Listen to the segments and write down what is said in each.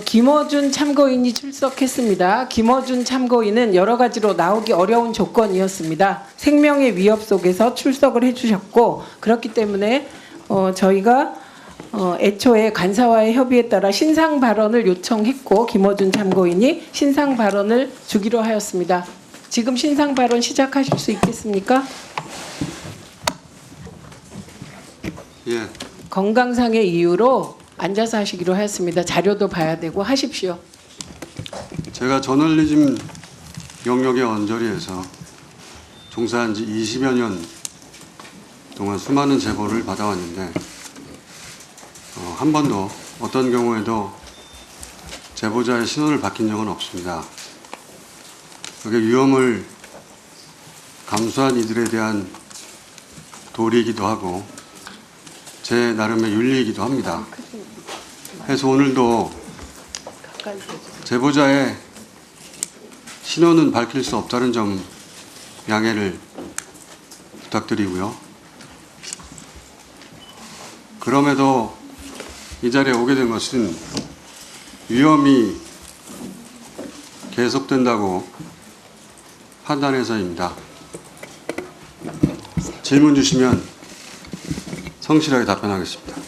김어준 참고인이 출석했습니다. 김어준 참고인은 여러 가지로 나오기 어려운 조건이었습니다. 생명의 위협 속에서 출석을 해주셨고, 그렇기 때문에 저희가 애초에 간사와의 협의에 따라 신상 발언을 요청했고, 김어준 참고인이 신상 발언을 주기로 하였습니다. 지금 신상 발언 시작하실 수 있겠습니까? 예, 건강상의 이유로 앉아서 하시기로 하였습니다. 자료도 봐야 되고 하십시오. 제가 저널리즘 영역의 언저리에서 종사한 지 20여 년 동안 수많은 제보를 받아왔는데 한 번도 어떤 경우에도 제보자의 신원을 밝힌 적은 없습니다. 그게 위험을 감수한 이들에 대한 도리이기도 하고 제 나름의 윤리이기도 합니다. 그래서 오늘도 제보자의 신원은 밝힐 수 없다는 점 양해를 부탁드리고요. 그럼에도 이 자리에 오게 된 것은 위험이 계속된다고 판단해서입니다. 질문 주시면 성실하게 답변하겠습니다.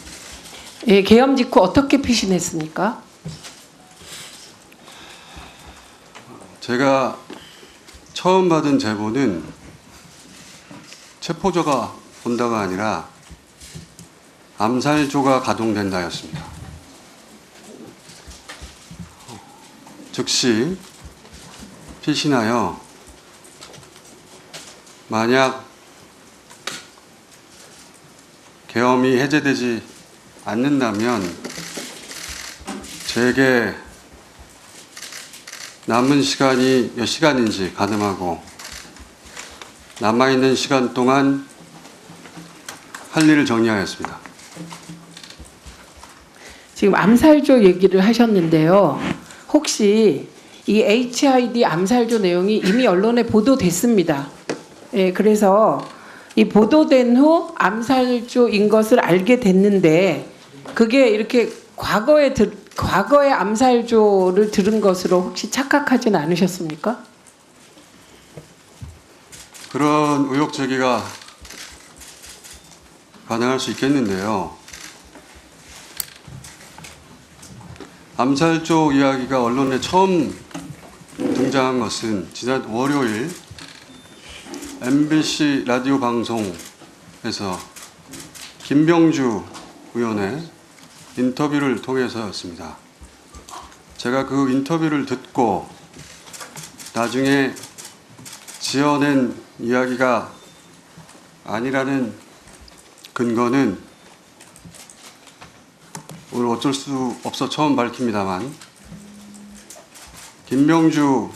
예, 계엄 직후 어떻게 피신했습니까? 제가 처음 받은 제보는 체포자가 온다가 아니라 암살조가 가동된다였습니다. 즉시 피신하여 만약 계엄이 해제되지 않는다면 제게 남은 시간이 몇 시간인지 가늠하고 남아있는 시간 동안 할 일을 정리하였습니다. 지금 암살조 얘기를 하셨는데요. 혹시 이 HID 암살조 내용이 이미 언론에 보도됐습니다. 예, 그래서 이 보도된 후 암살조인 것을 알게 됐는데 그게 이렇게 과거에 암살조를 들은 것으로 혹시 착각하지는 않으셨습니까? 그런 의혹 제기가 가능할 수 있겠는데요. 암살조 이야기가 언론에 처음 등장한 것은 지난 월요일 MBC 라디오 방송에서 김병주 의원의 인터뷰를 통해서였습니다. 제가 그 인터뷰를 듣고 나중에 지어낸 이야기가 아니라는 근거는 오늘 어쩔 수 없어 처음 밝힙니다만 김병주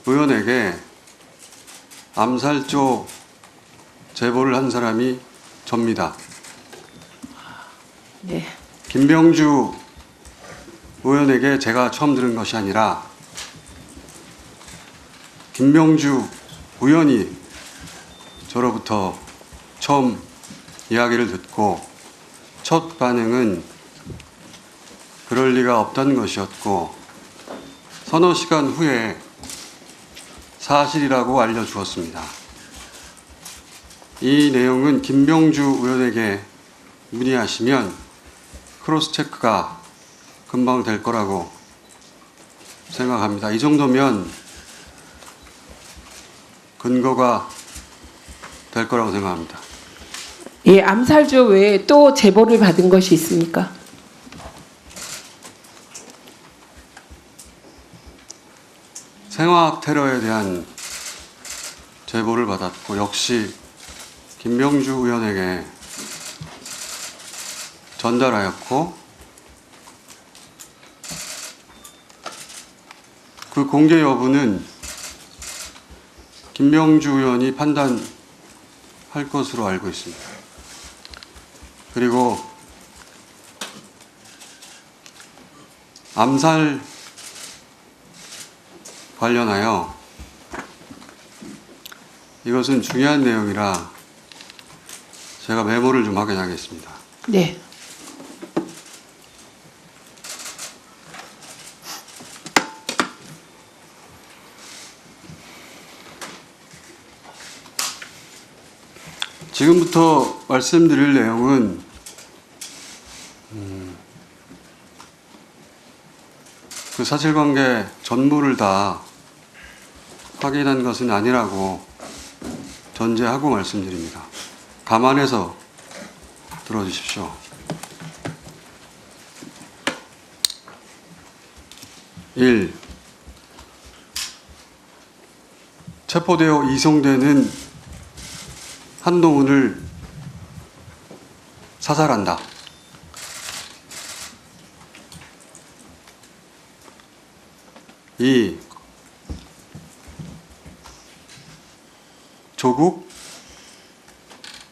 의원에게 암살조 제보를 한 사람이 접니다. 네. 김병주 의원에게 제가 처음 들은 것이 아니라 김병주 의원이 저로부터 처음 이야기를 듣고 첫 반응은 그럴 리가 없다는 것이었고 서너 시간 후에 사실이라고 알려주었습니다. 이 내용은 김병주 의원에게 문의하시면 크로스체크가 금방 될 거라고 생각합니다. 이 정도면 근거가 될 거라고 생각합니다. 예, 암살조 외에 또 제보를 받은 것이 있습니까? 생화학 테러에 대한 제보를 받았고 역시 김병주 의원에게 전달하였고 그 공개 여부는 김병주 의원이 판단할 것으로 알고 있습니다. 그리고 암살 관련하여 이것은 중요한 내용이라 제가 메모를 좀 확인하겠습니다. 네. 지금부터 말씀드릴 내용은 그 사실관계 전부를 다 확인한 것은 아니라고 전제하고 말씀드립니다. 감안해서 들어주십시오. 1. 체포되어 이송되는 한동훈을 사살한다. 2. 조국,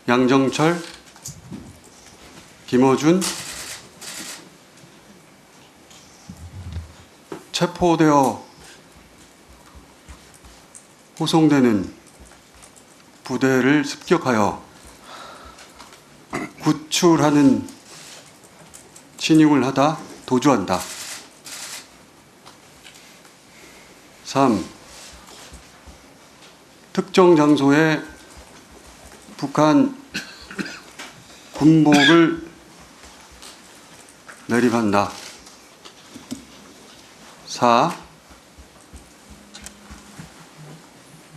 양정철, 김어준 체포되어 호송되는 부대를 습격하여 구출하는 신용을 하다 도주한다. 3. 특정 장소에 북한 군복을 매립한다. 4.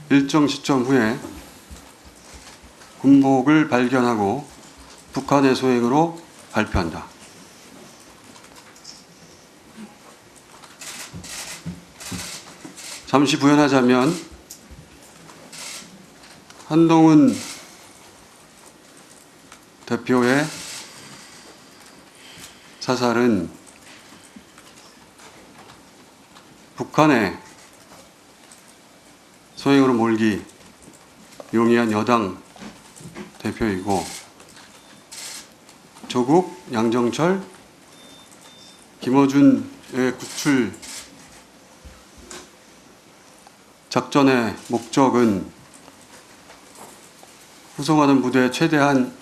일정 시점 후에 군복을 발견하고 북한의 소행으로 발표한다. 잠시 부연하자면 한동훈 대표의 사살은 북한의 소행으로 몰기 용이한 여당 대표이고 조국, 양정철, 김어준의 구출 작전의 목적은 후송하는 부대에 최대한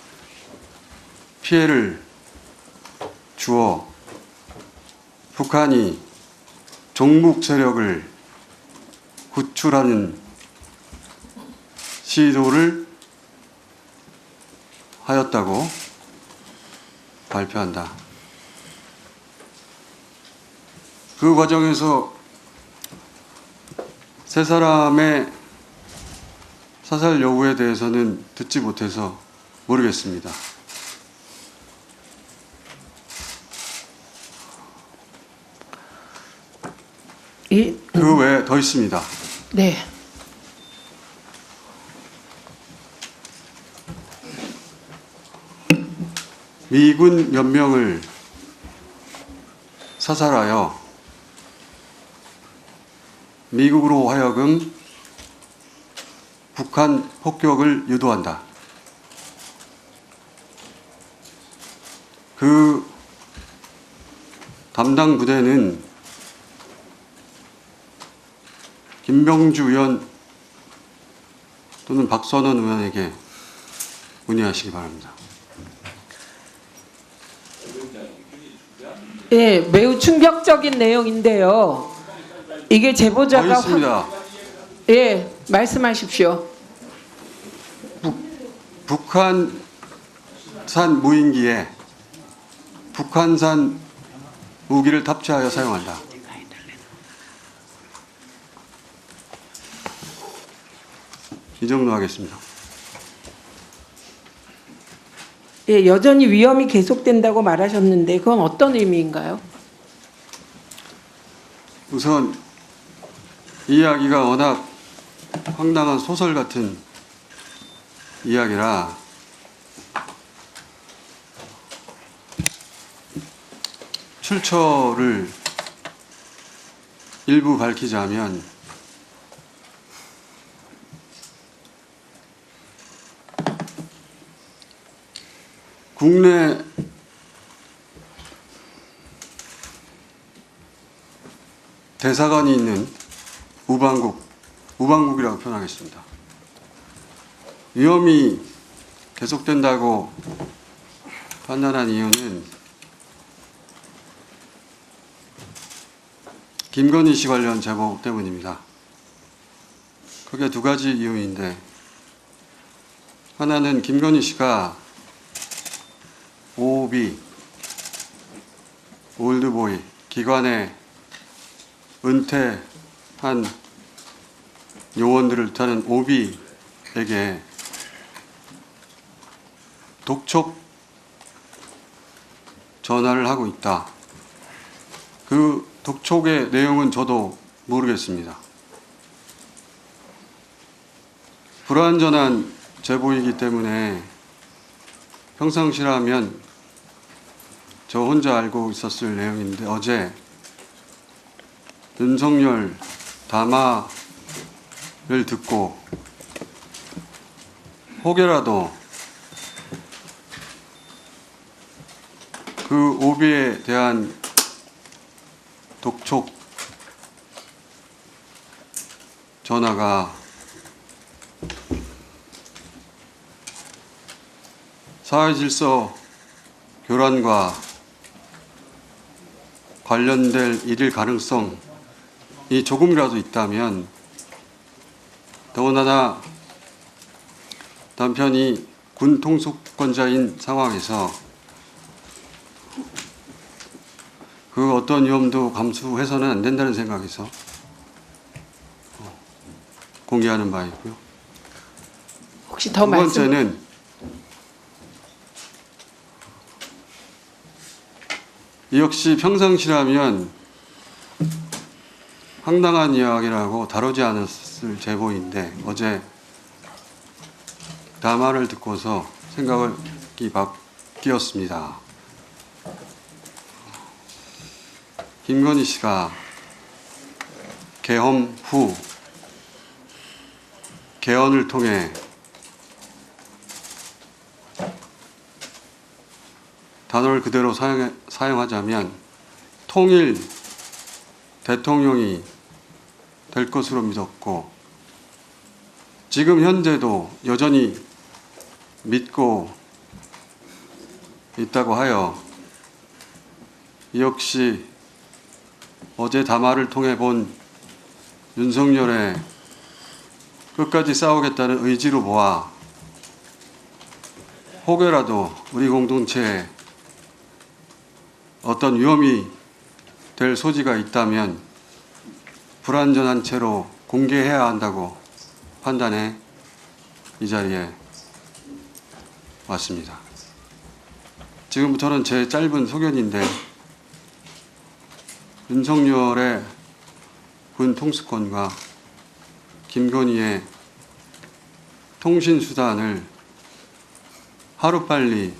피해를 주어 북한이 종북 세력을 구출하는 시도를 하였다고 발표한다. 그 과정에서 세 사람의 사살 여부에 대해서는 듣지 못해서 모르겠습니다. 그 외에 더 있습니다. 네. 미군 몇 명을 사살하여 미국으로 하여금 북한 폭격을 유도한다. 그 담당 부대는 김병주 의원 또는 박선원 의원에게 문의하시기 바랍니다. 예, 매우 충격적인 내용인데요. 이게 더 제보자가 있습니다. 예, 말씀하십시오. 북한산 무인기에 북한산 무기를 탑재하여 사용한다. 이 정도 하겠습니다. 예, 여전히 위험이 계속된다고 말하셨는데 그건 어떤 의미인가요? 우선 이 이야기가 워낙 황당한 소설 같은 이야기라 출처를 일부 밝히자면 국내 대사관이 있는 우방국이라고 표현하겠습니다. 위험이 계속된다고 판단한 이유는 김건희 씨 관련 제보 때문입니다. 크게 두 가지 이유인데, 하나는 김건희 씨가 OB, 올드보이, 기관에 은퇴한 요원들을 뜻하는 OB에게 독촉 전화를 하고 있다. 그 독촉의 내용은 저도 모르겠습니다. 불완전한 제보이기 때문에 평상시라면 저 혼자 알고 있었을 내용인데 어제 윤석열 담화를 듣고 혹여라도 그 오비에 대한 독촉 전화가 사회질서 교란과 관련될 일일 가능성이 조금이라도 있다면, 더군다나 남편이 군 통수권자인 상황에서 그 어떤 위험도 감수해서는 안 된다는 생각에서 공개하는 바이고요. 혹시 더 두 말씀 번째는 역시 평상시라면 황당한 이야기라고 다루지 않았을 제보인데 어제 담화를 듣고서 생각이 바뀌었습니다. 김건희 씨가 계엄 후 개헌을 통해 단어를 그대로 사용하자면 통일 대통령이 될 것으로 믿었고 지금 현재도 여전히 믿고 있다고 하여 역시 어제 담화를 통해 본 윤석열의 끝까지 싸우겠다는 의지로 보아 혹여라도 우리 공동체에 어떤 위험이 될 소지가 있다면 불완전한 채로 공개해야 한다고 판단해 이 자리에 왔습니다. 지금부터는 제 짧은 소견인데 윤석열의 군 통수권과 김건희의 통신수단을 하루빨리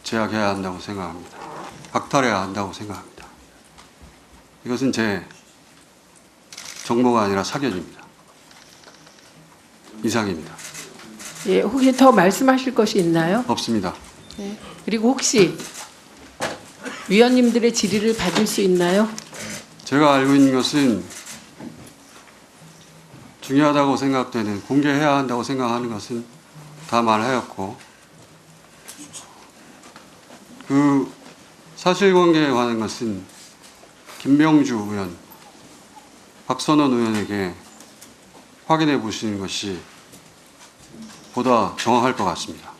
제약해야 한다고 생각합니다. 박탈해야 한다고 생각합니다. 이것은 제 정보가 아니라 사견입니다. 이상입니다. 예, 혹시 더 말씀하실 것이 있나요? 없습니다. 네. 그리고 혹시 위원님들의 질의를 받을 수 있나요? 제가 알고 있는 것은 중요하다고 생각되는, 공개해야 한다고 생각하는 것은 다 말하였고 그 사실관계에 관한 것은 김명주 의원, 박선원 의원에게 확인해 보시는 것이 보다 정확할 것 같습니다.